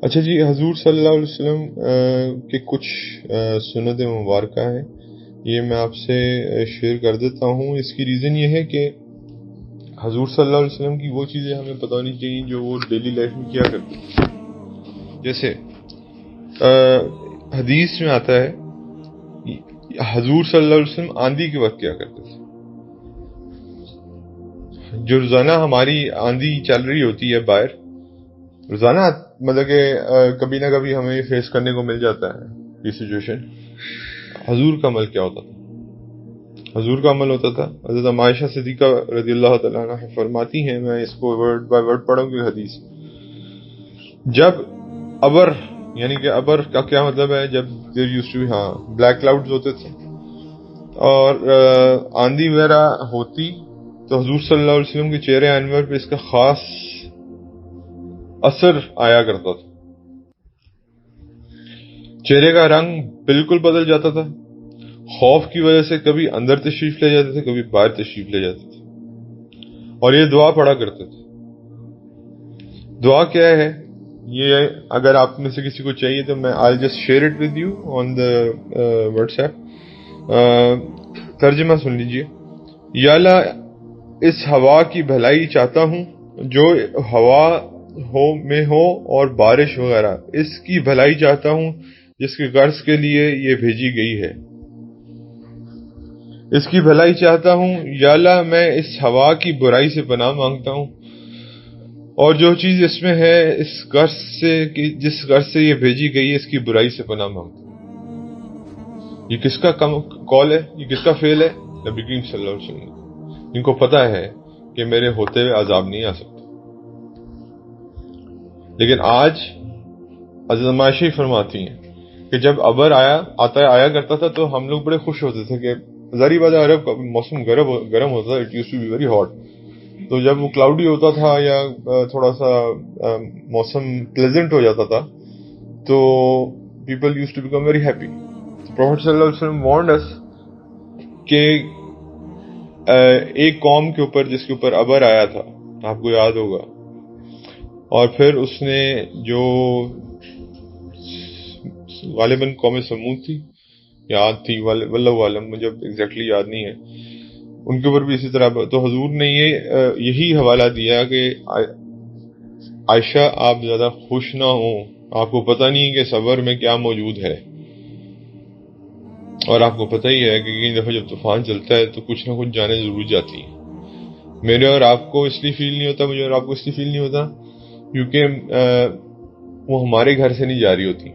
اچھا جی، حضور صلی اللہ علیہ وسلم کے کچھ سنت مبارکہ ہیں، یہ میں آپ سے شیئر کر دیتا ہوں۔ اس کی ریزن یہ ہے کہ حضور صلی اللہ علیہ وسلم کی وہ چیزیں ہمیں پتہ ہونی چاہیے جو وہ ڈیلی لائف میں کیا کرتے تھے۔ جیسے حدیث میں آتا ہے حضور صلی اللہ علیہ وسلم آندھی کے وقت کیا کرتے تھے۔ جو روزانہ ہماری آندھی چل رہی ہوتی ہے باہر، روزانہ مطلب کہ کبھی نہ کبھی ہمیں فیس کرنے کو مل جاتا ہے یہ سچویشن۔ حضور کا عمل کیا ہوتا تھا؟ حضور کا عمل ہوتا تھا، حضرت عائشہ صدیقہ رضی اللہ تعالیٰ عنہ فرماتی ہیں، میں اس کو ورڈ بائی ورڈ پڑھوں گی حدیث۔ جب ابر، یعنی کہ ابر کا کیا مطلب ہے؟ جب there used to be black clouds ہوتے تھے اور آندھی وغیرہ ہوتی تو حضور صلی اللہ علیہ وسلم کے چہرے انور پہ اس کا خاص اثر آیا کرتا تھا۔ چہرے کا رنگ بالکل بدل جاتا تھا، خوف کی وجہ سے کبھی اندر تشریف لے جاتے تھے، کبھی باہر تشریف لے جاتے تھے، اور یہ دعا پڑھا کرتے تھے۔ دعا کیا ہے یہ؟ اگر آپ میں سے کسی کو چاہیے تو میں I'll just share it with you on the WhatsApp۔ ترجمہ سن لیجئے۔ یا اللہ، اس ہوا کی بھلائی چاہتا ہوں جو ہوا میں ہو، اور بارش وغیرہ، اس کی بھلائی چاہتا ہوں جس کے غرض کے لیے یہ بھیجی گئی ہے، اس کی بھلائی چاہتا ہوں۔ یا اللہ، میں اس ہوا کی برائی سے پناہ مانگتا ہوں، اور جو چیز اس میں ہے اس غرض سے کہ جس غرض سے یہ بھیجی گئی ہے، اس کی برائی سے پناہ مانگتا ہوں۔ یہ کس کا قول ہے؟ یہ کس کا فعل ہے؟ نبی کریم صلی اللہ علیہ وسلم، ان کو پتہ ہے کہ میرے ہوتے ہوئے عذاب نہیں آ سکتا۔ لیکن آج حضرت عائشہ فرماتی ہیں کہ جب ابر آیا کرتا تھا تو ہم لوگ بڑے خوش ہوتے تھے کہ ظاہری بات ہے عرب کا موسم گرم ہوتا تھا، it used to be very hot. تو جب وہ کلاؤڈی ہوتا تھا یا تھوڑا سا موسم پلیزنٹ ہو جاتا تھا تو people used to become very happy. Prophet صلی اللہ علیہ وسلم وارنڈ اس کہ ایک قوم کے اوپر جس کے اوپر ابر آیا تھا، آپ کو یاد ہوگا، اور پھر اس نے جو غالباً قوم سمود تھی یا عاد تھی، واللہ عالم، مجھے ایگزیکٹلی یاد نہیں ہے، ان کے اوپر بھی اسی طرح۔ تو حضور نے یہی حوالہ دیا کہ عائشہ آپ زیادہ خوش نہ ہوں، آپ کو پتہ نہیں کہ صبر میں کیا موجود ہے، اور آپ کو پتہ ہی ہے کہ کئی دفعہ جب طوفان چلتا ہے تو کچھ نہ کچھ جانیں ضرور جاتی ہیں۔ میرے اور آپ کو اس لیے فیل نہیں ہوتا، مجھے اور آپ کو اس لیے فیل نہیں ہوتا کیونکہ وہ ہمارے گھر سے نہیں جا رہی ہوتی،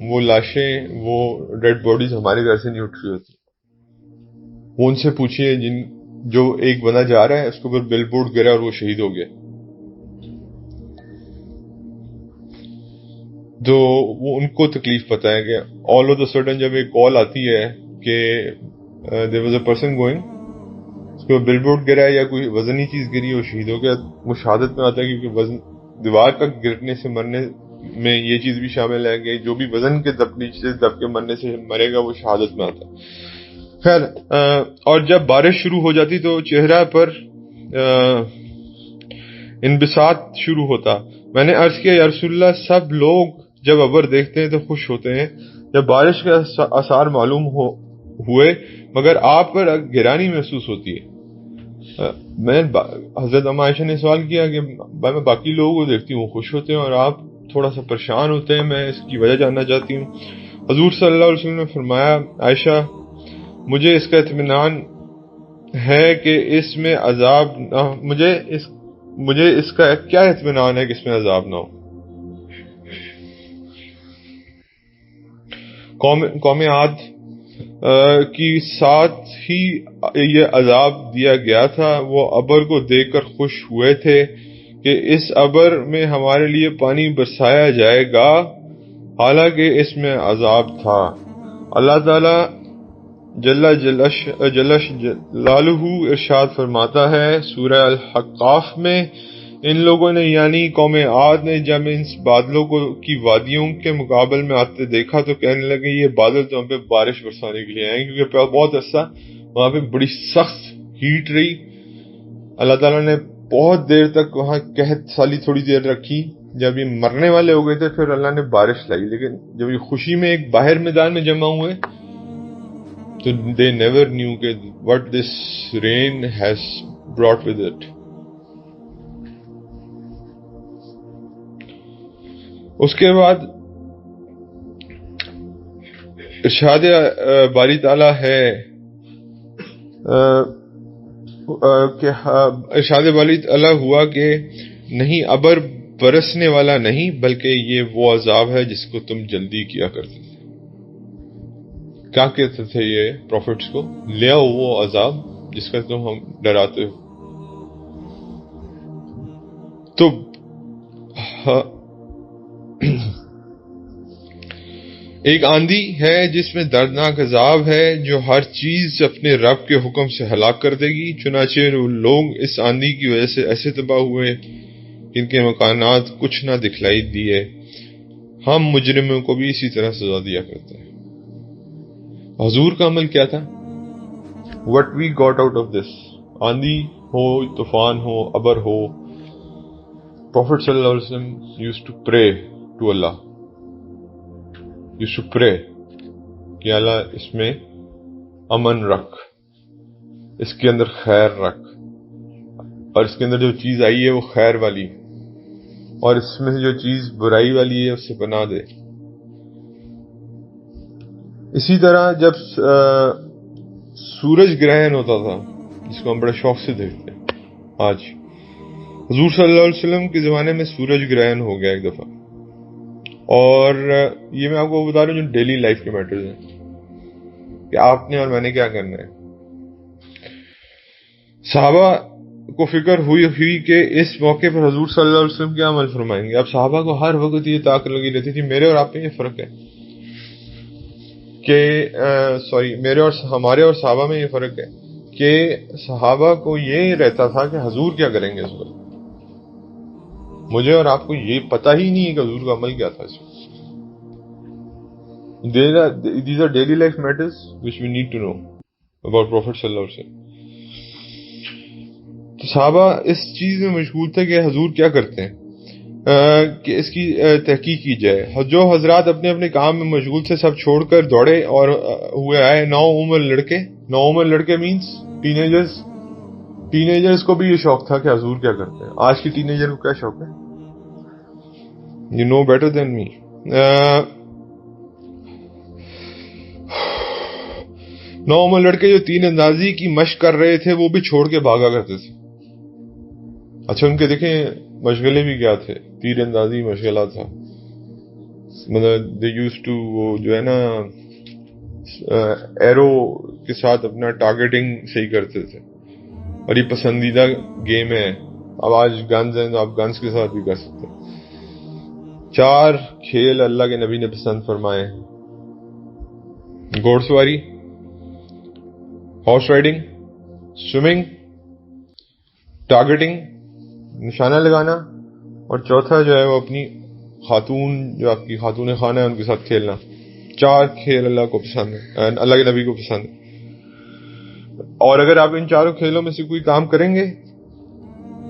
وہ لاشیں، وہ ڈیڈ باڈیز ہمارے گھر سے نہیں اٹھ رہی ہوتی۔ وہ ان سے پوچھئے جو ایک بندہ جا رہا ہے، اس کے اوپر بل بورڈ گرا اور وہ شہید ہو گیا، تو وہ ان کو تکلیف پتہ ہے کہ آل آف دا سڈن جب ایک کال آتی ہے کہ there was a person going, اس کو بل بورڈ گرا ہے یا کوئی وزنی چیز گری، وہ شہید ہو گیا، وہ شہادت میں آتا ہے، کیونکہ وزن دیوار کا گرنے سے مرنے میں یہ چیز بھی شامل ہے کہ جو بھی وزن کے دب کے مرنے سے مرے گا وہ شہادت میں آتا ہے۔ خیر، اور جب بارش شروع ہو جاتی تو چہرہ پر انبساط شروع ہوتا۔ میں نے عرض کیا یا رسول اللہ، سب لوگ جب ابر دیکھتے ہیں تو خوش ہوتے ہیں، جب بارش کے آثار معلوم ہوئے، مگر آپ پر گرانی محسوس ہوتی ہے۔ میں حضرت عائشہ نے سوال کیا کہ میں باقی لوگوں کو دیکھتی ہوں خوش ہوتے ہیں اور آپ تھوڑا سا پریشان ہوتے ہیں، میں اس کی وجہ جاننا چاہتی ہوں۔ حضور صلی اللہ علیہ وسلم نے فرمایا، عائشہ، مجھے اس کا اطمینان ہے کہ اس میں عذاب نہ، مجھے اس کا کیا اطمینان ہے کہ اس میں عذاب نہ ہو۔ قوم عاد کی ساتھ ہی یہ عذاب دیا گیا تھا، وہ ابر کو دیکھ کر خوش ہوئے تھے کہ اس ابر میں ہمارے لیے پانی برسایا جائے گا، حالانکہ اس میں عذاب تھا۔ اللہ تعالی جلش جلالہ ارشاد فرماتا ہے سورہ الحقاف میں، ان لوگوں نے یعنی قوم عاد نے جب ان بادلوں کی وادیوں کے مقابل میں آتے دیکھا تو کہنے لگے یہ بادل تو ہم پہ بارش برسانے کے لیے آئے، کیونکہ بہت عرصہ وہاں پہ بڑی سخت ہیٹ رہی۔ اللہ تعالیٰ نے بہت دیر تک وہاں قحط سالی تھوڑی دیر رکھی، جب یہ مرنے والے ہو گئے تھے پھر اللہ نے بارش لائی، لیکن جب یہ خوشی میں ایک باہر میدان میں جمع ہوئے تو they never knew کہ what this rain has brought with it. اس کے بعد ارشاد باری تعالیٰ ہے کہ ارشاد باری تعالیٰ ہوا کہ نہیں ابر برسنے والا نہیں بلکہ یہ وہ عذاب ہے جس کو تم جلدی کیا کرتے تھے. کیا کہتے تھے یہ پروفٹس کو؟ لے آؤ وہ عذاب جس کا تم ہم ڈراتے ہو. تو ایک آندھی ہے جس میں دردناک عذاب ہے جو ہر چیز اپنے رب کے حکم سے ہلاک کر دے گی. چنانچہ لوگ اس آندھی کی وجہ سے ایسے تباہ ہوئے ان کے مکانات کچھ نہ دکھلائی دیے. ہم مجرموں کو بھی اسی طرح سزا دیا کرتے ہیں. حضور کا عمل کیا تھا؟ What we got out of this. آندھی ہو، طوفان ہو، ابر ہو، Prophet صلی اللہ علیہ وسلم used to pray to Allah. Used to pray کہ اللہ اس میں امن رکھ، اس کے اندر خیر رکھ، اور اس کے اندر جو چیز آئی ہے وہ خیر والی، اور اس میں جو چیز برائی والی ہے اس سے پناہ دے. اسی طرح جب سورج گرہن ہوتا تھا جس کو ہم بڑے شوق سے دیکھتے ہیں، آج حضور صلی اللہ علیہ وسلم کے زمانے میں سورج گرہن ہو گیا ایک دفعہ. اور یہ میں آپ کو بتا رہا ہوں جو ڈیلی لائف کے میٹرز ہیں کہ آپ نے اور میں نے کیا کرنا ہے. صحابہ کو فکر ہوئی کہ اس موقع پر حضور صلی اللہ علیہ وسلم کیا عمل فرمائیں گے. اب صحابہ کو ہر وقت یہ طاقت لگی رہتی تھی. میرے اور آپ میں یہ فرق ہے کہ ہمارے اور صحابہ میں یہ فرق ہے کہ صحابہ کو یہ رہتا تھا کہ حضور کیا کریں گے اس وقت. مجھے اور آپ کو یہ پتہ ہی نہیں ہے کہ حضور کا عمل کیا تھا اس وقت. These are daily life matters which we need to know about Prophet صلی اللہ علیہ وسلم. تو صحابہ اس چیز میں مشغول تھے کہ حضور کیا کرتے ہیں کہ اس کی تحقیق کی جائے. جو حضرات اپنے اپنے کام میں مشغول تھے سب چھوڑ کر دوڑے اور ہوئے آئے 9 عمر لڑکے مینس ٹینیجرز کو بھی یہ شوق تھا کہ حضور کیا کرتے ہیں. آج کی ٹینیجر کو کیا شوق ہے؟ You know better than me. 9 عمر لڑکے جو تیر اندازی کی مشق کر رہے تھے وہ بھی چھوڑ کے بھاگا کرتے تھے. اچھا ان کے دیکھیں مشغلے بھی کیا تھے؟ تیر اندازی مشغلہ تھا. مطلب they used to وہ جو ہے نا ایرو کے ساتھ اپنا ٹارگیٹنگ صحیح کرتے تھے، اور یہ پسندیدہ گیم ہے. اب آج گنز ہیں تو آپ گنز کے ساتھ بھی کر سکتے ہیں. 4 کھیل اللہ کے نبی نے پسند فرمائے: گھوڑ سواری، ہارس رائڈنگ، سوئمنگ، ٹارگیٹنگ نشانہ لگانا، اور چوتھا جو ہے وہ اپنی خاتون جو آپ کی خاتون خانہ ہے ان کے ساتھ کھیلنا. 4 کھیل اللہ کو پسند ہے، اللہ کے نبی کو پسند ہے. اور اگر آپ ان 4 کھیلوں میں سے کوئی کام کریں گے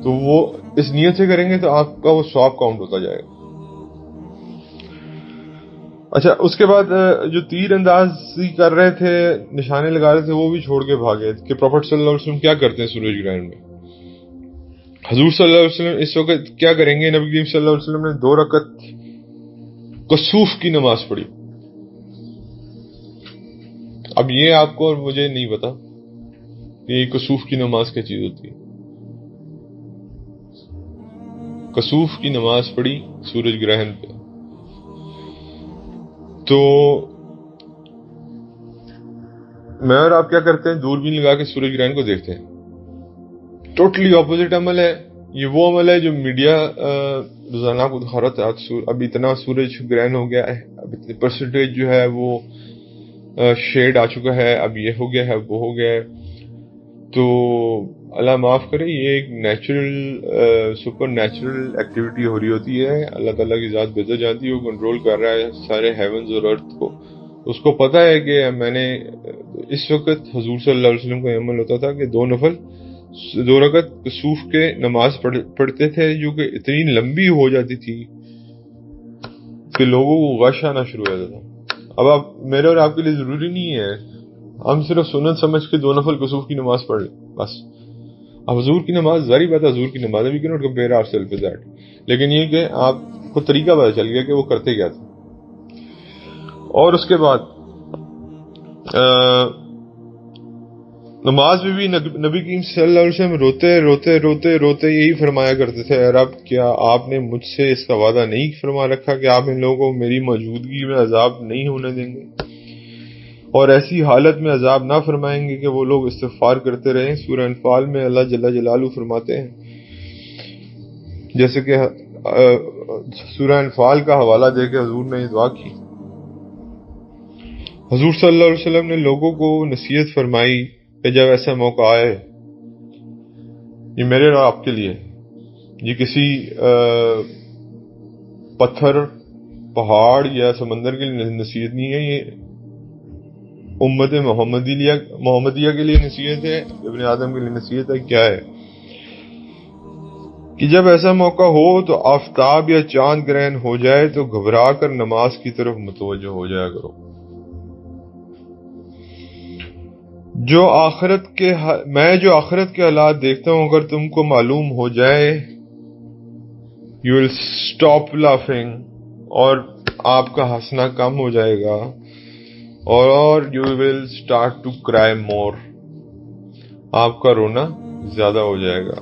تو وہ اس نیت سے کریں گے تو آپ کا وہ ثواب کاؤنٹ ہوتا جائے گا. اچھا اس کے بعد جو تیر اندازی کر رہے تھے، نشانے لگا رہے تھے، وہ بھی چھوڑ کے بھاگے کہ پروفٹ صلی اللہ علیہ وسلم کیا کرتے ہیں سورج گرہن میں. حضور صلی اللہ علیہ وسلم اس وقت کیا کریں گے؟ نبی کریم صلی اللہ علیہ وسلم نے 2 رکعت کسوف کی نماز پڑھی. اب یہ آپ کو اور مجھے نہیں پتا کہ یہ کسوف کی نماز کیا چیز ہوتی ہے. کسوف کی نماز پڑھی سورج گرہن پہ. تو میں اور آپ کیا کرتے ہیں؟ دوربین لگا کے سورج گرہن کو دیکھتے ہیں. ٹوٹلی اپوزٹ عمل ہے. یہ وہ عمل ہے جو میڈیا روزانہ کو دکھا رہا تھا. اب اتنا سورج گرہن ہو گیا ہے، اب اتنے پرسنٹیج جو ہے وہ شیڈ آ چکا ہے، اب یہ ہو گیا ہے، وہ ہو گیا ہے. تو اللہ معاف کرے، یہ ایک نیچرل سپر نیچرل ایکٹیویٹی ہو رہی ہوتی ہے. اللہ تعالیٰ کی ذات بہتر جانتی ہے، وہ کنٹرول کر رہا ہے سارے ہیونز اور ارتھ کو. اس کو پتا ہے کہ میں نے اس وقت حضور صلی اللہ علیہ وسلم کا عمل ہوتا تھا کہ 2 نفل 2 رکعت کسوف کے نماز پڑھتے تھے جو کہ اتنی لمبی ہو جاتی تھی کہ لوگوں کو غش آنا شروع ہو جاتا تھا. اب آپ میرے اور آپ کے لیے ضروری نہیں ہے ہم صرف سنت سمجھ کے 2 نفل کسوف کی نماز پڑھ لیں بس. اب حضور کی نماز ظاہری بات ہے حضور کی نماز we can not compare our self with that, لیکن یہ کہ آپ کو طریقہ پتہ چل گیا کہ وہ کرتے کیا تھے. اور اس کے بعد نماز میں بھی نبی کریم صلی اللہ علیہ وسلم روتے روتے روتے روتے یہی فرمایا کرتے تھے، اے رب کیا آپ نے مجھ سے اس کا وعدہ نہیں فرما رکھا کہ آپ ان لوگوں کو میری موجودگی میں عذاب نہیں ہونے دیں گے اور ایسی حالت میں عذاب نہ فرمائیں گے کہ وہ لوگ استغفار کرتے رہیں. سورہ انفال میں اللہ جل جلالہ فرماتے ہیں، جیسے کہ سورہ انفال کا حوالہ دے کے حضور نے یہ دعا کی. حضور صلی اللہ علیہ وسلم نے لوگوں کو نصیحت فرمائی کہ جب ایسا موقع آئے، یہ میرے اور آپ کے لیے، یہ کسی پتھر پہاڑ یا سمندر کے لیے نصیحت نہیں ہے، یہ امت محمدیہ کے لیے نصیحت ہے، ابن آدم کے لیے نصیحت ہے. کیا ہے کہ جب ایسا موقع ہو تو آفتاب یا چاند گرہن ہو جائے تو گھبرا کر نماز کی طرف متوجہ ہو جایا کرو. میں جو آخرت کے حالات دیکھتا ہوں اگر تم کو معلوم ہو جائے you will stop laughing اور آپ کا ہنسنا کم ہو جائے گا اور you will start to cry more، آپ کا رونا زیادہ ہو جائے گا.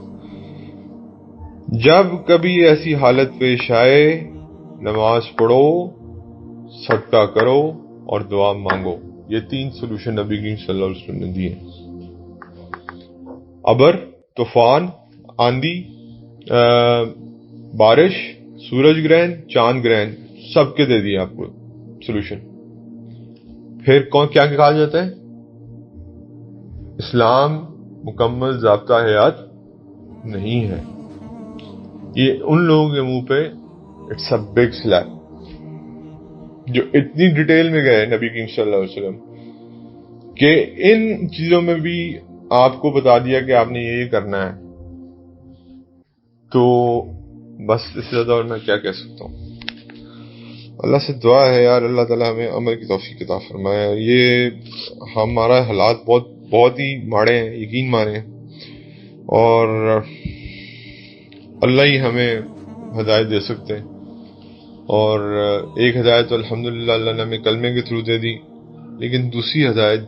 جب کبھی ایسی حالت پیش آئے نماز پڑھو، صدقہ کرو اور دعا مانگو. یہ 3 سولوشن نبی کریم صلی اللہ علیہ وسلم نے دیے. ابر، طوفان، آندھی، بارش، سورج گرہن، چاند گرہن، سب کے دے دیے آپ کو سولوشن. پھر کیا کہا جاتا ہے؟ اسلام مکمل ضابطہ حیات نہیں ہے. یہ ان لوگوں کے منہ پہ اٹس اے بگ سلیپ جو اتنی ڈیٹیل میں گئے نبی کریم صلی اللہ علیہ وسلم کہ ان چیزوں میں بھی آپ کو بتا دیا کہ آپ نے یہ کرنا ہے. تو بس اس سے زیادہ اور میں کیا کہہ سکتا ہوں. اللہ سے دعا ہے یار اللہ تعالیٰ ہمیں عمل کی توفیق عطا فرمائے. یہ ہمارا حالات بہت ہی ماڑے ہیں، یقین مانیں، اور اللہ ہی ہمیں ہدایت دے سکتے ہیں. اور ایک ہدایت تو الحمدللہ اللہ نے ہمیں کلمے کے تھرو دے دی، لیکن دوسری ہدایت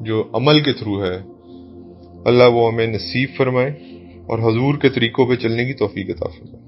جو عمل کے تھرو ہے اللہ وہ ہمیں نصیب فرمائے اور حضور کے طریقوں پہ چلنے کی توفیق عطا فرمائے.